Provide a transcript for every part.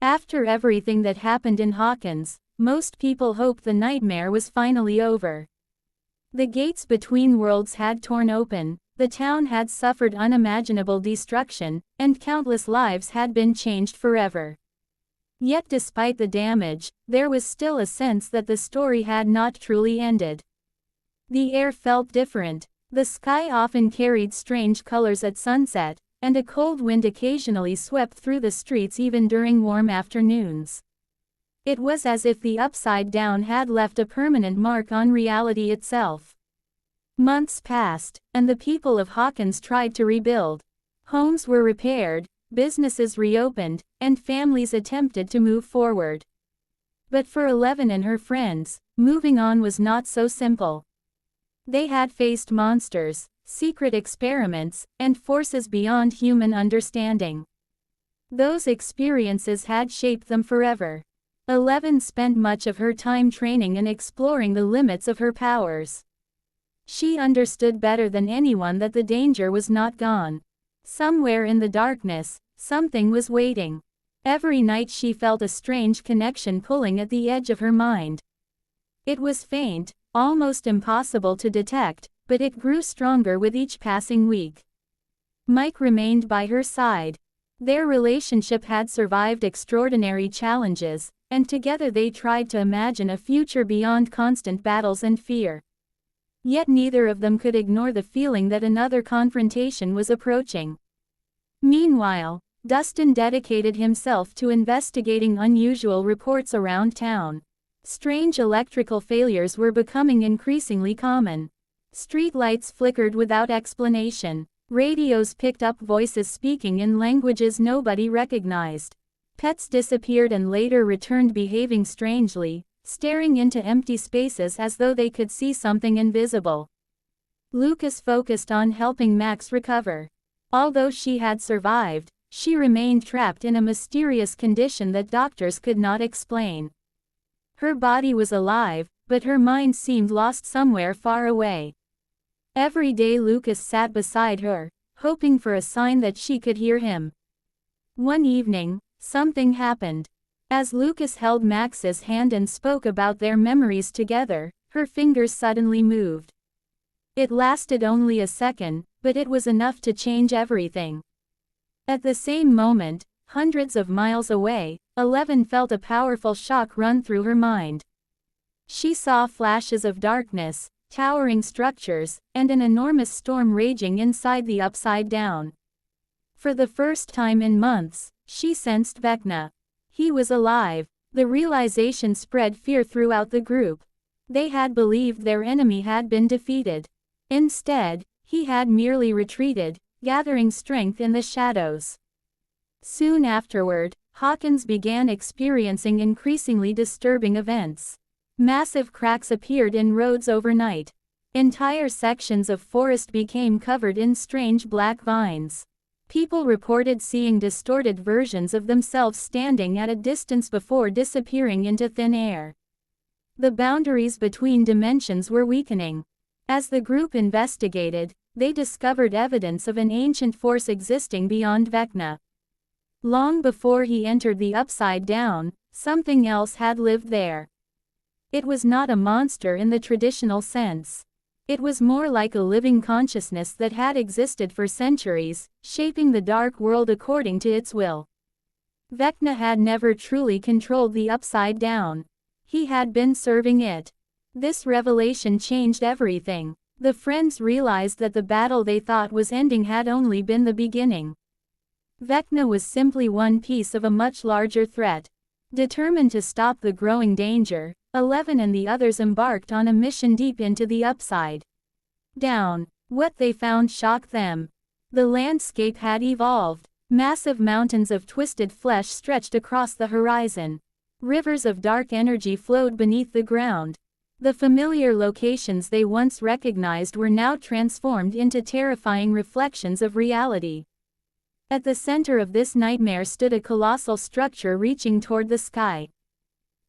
After everything that happened in Hawkins, most people hoped the nightmare was finally over. The gates between worlds had torn open, the town had suffered unimaginable destruction, and countless lives had been changed forever. Yet despite the damage, there was still a sense that the story had not truly ended. The air felt different. The sky often carried strange colors at sunset, and a cold wind occasionally swept through the streets even during warm afternoons. It was as if the Upside Down had left a permanent mark on reality itself. Months passed, and the people of Hawkins tried to rebuild. Homes were repaired, businesses reopened, and families attempted to move forward. But for Eleven and her friends, moving on was not so simple. They had faced monsters, secret experiments, and forces beyond human understanding. Those experiences had shaped them forever. 11 spent much of her time training and exploring the limits of her powers. She understood better than anyone that the danger was not gone. Somewhere in the darkness, something was waiting. Every night she felt a strange connection pulling at the edge of her mind. It was faint, almost impossible to detect, but it grew stronger with each passing week. Mike remained by her side. Their relationship had survived extraordinary challenges, and together they tried to imagine a future beyond constant battles and fear. Yet neither of them could ignore the feeling that another confrontation was approaching. Meanwhile, Dustin dedicated himself to investigating unusual reports around town. Strange electrical failures were becoming increasingly common. Street lights flickered without explanation. Radios picked up voices speaking in languages nobody recognized. Pets disappeared and later returned behaving strangely, staring into empty spaces as though they could see something invisible. Lucas focused on helping Max recover. Although she had survived, she remained trapped in a mysterious condition that doctors could not explain. Her body was alive, but her mind seemed lost somewhere far away. Every day Lucas sat beside her, hoping for a sign that she could hear him. One evening, something happened. As Lucas held Max's hand and spoke about their memories together, her fingers suddenly moved. It lasted only a second, but it was enough to change everything. At the same moment, hundreds of miles away, 11 felt a powerful shock run through her mind. She saw flashes of darkness, towering structures, and an enormous storm raging inside the Upside Down. For the first time in months, she sensed Vecna. He was alive. The realization spread fear throughout the group. They had believed their enemy had been defeated. Instead, he had merely retreated, gathering strength in the shadows. Soon afterward, Hawkins began experiencing increasingly disturbing events. Massive cracks appeared in roads overnight. Entire sections of forest became covered in strange black vines. People reported seeing distorted versions of themselves standing at a distance before disappearing into thin air. The boundaries between dimensions were weakening. As the group investigated, they discovered evidence of an ancient force existing beyond Vecna. Long before he entered the Upside Down, something else had lived there. It was not a monster in the traditional sense. It was more like a living consciousness that had existed for centuries, shaping the dark world according to its will. Vecna had never truly controlled the Upside Down. He had been serving it. This revelation changed everything. The friends realized that the battle they thought was ending had only been the beginning. Vecna was simply one piece of a much larger threat. Determined to stop the growing danger, 11 and the others embarked on a mission deep into the Upside Down. What they found shocked them. The landscape had evolved. Massive mountains of twisted flesh stretched across the horizon. Rivers of dark energy flowed beneath the ground. The familiar locations they once recognized were now transformed into terrifying reflections of reality. At the center of this nightmare stood a colossal structure reaching toward the sky.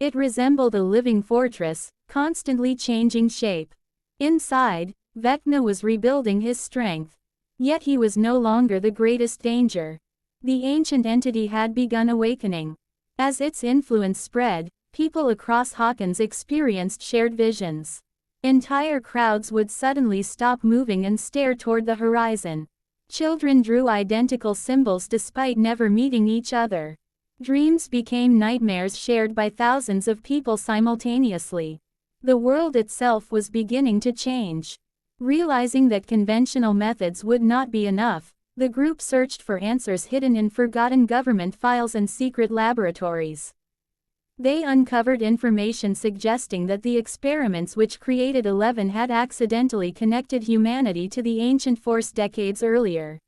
It resembled a living fortress, constantly changing shape. Inside, Vecna was rebuilding his strength. Yet he was no longer the greatest danger. The ancient entity had begun awakening. As its influence spread, people across Hawkins experienced shared visions. Entire crowds would suddenly stop moving and stare toward the horizon. Children drew identical symbols despite never meeting each other. Dreams became nightmares shared by thousands of people simultaneously. The world itself was beginning to change. Realizing that conventional methods would not be enough, the group searched for answers hidden in forgotten government files and secret laboratories. They uncovered information suggesting that the experiments which created 11 had accidentally connected humanity to the ancient force decades earlier.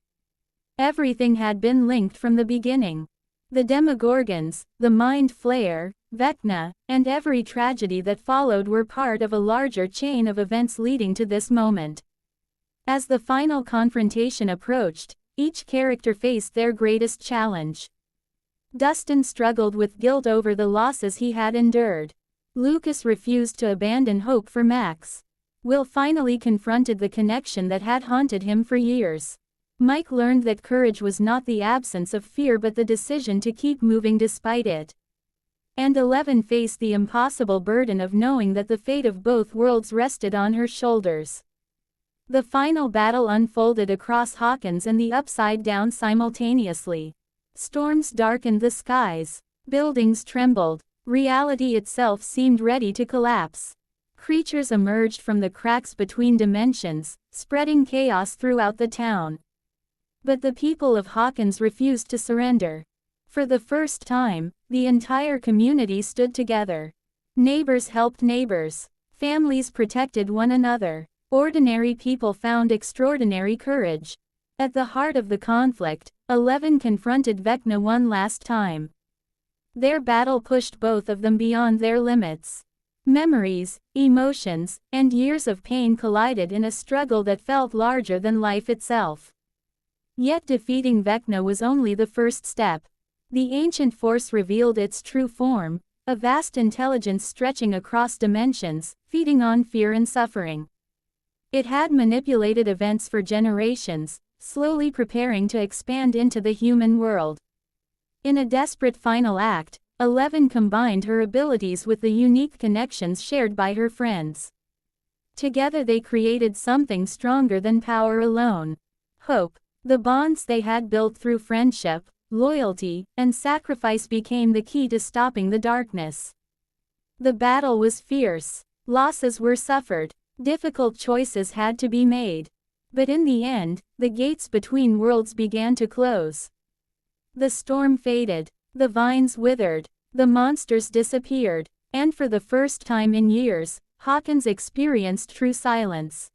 Everything had been linked from the beginning. The Demogorgons, the Mind Flayer, Vecna, and every tragedy that followed were part of a larger chain of events leading to this moment. As the final confrontation approached, each character faced their greatest challenge. Dustin struggled with guilt over the losses he had endured. Lucas refused to abandon hope for Max. Will finally confronted the connection that had haunted him for years. Mike learned that courage was not the absence of fear but the decision to keep moving despite it. And 11 faced the impossible burden of knowing that the fate of both worlds rested on her shoulders. The final battle unfolded across Hawkins and the Upside Down simultaneously. Storms darkened the skies. Buildings trembled. Reality itself seemed ready to collapse. Creatures emerged from the cracks between dimensions, spreading chaos throughout the town. But the people of Hawkins refused to surrender. For the first time, the entire community stood together. Neighbors helped neighbors. Families protected one another. Ordinary people found extraordinary courage. At the heart of the conflict, 11 confronted Vecna one last time. Their battle pushed both of them beyond their limits. Memories, emotions, and years of pain collided in a struggle that felt larger than life itself. Yet defeating Vecna was only the first step. The ancient force revealed its true form, a vast intelligence stretching across dimensions, feeding on fear and suffering. It had manipulated events for generations, slowly preparing to expand into the human world. In a desperate final act, 11 combined her abilities with the unique connections shared by her friends. Together they created something stronger than power alone. Hope. The bonds they had built through friendship, loyalty, and sacrifice became the key to stopping the darkness. The battle was fierce. Losses were suffered. Difficult choices had to be made. But in the end, the gates between worlds began to close. The storm faded. The vines withered. The monsters disappeared. And for the first time in years, Hawkins experienced true silence.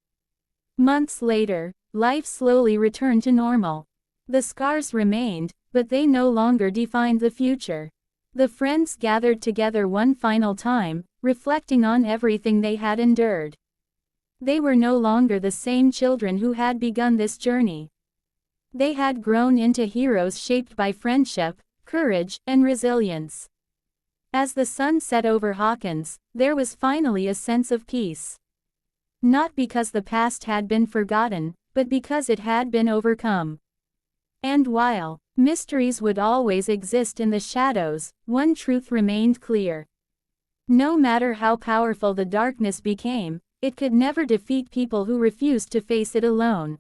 Months later, life slowly returned to normal. The scars remained, but they no longer defined the future. The friends gathered together one final time, reflecting on everything they had endured. They were no longer the same children who had begun this journey. They had grown into heroes shaped by friendship, courage, and resilience. As the sun set over Hawkins, there was finally a sense of peace. Not because the past had been forgotten, but because it had been overcome. And while mysteries would always exist in the shadows, one truth remained clear. No matter how powerful the darkness became, it could never defeat people who refused to face it alone.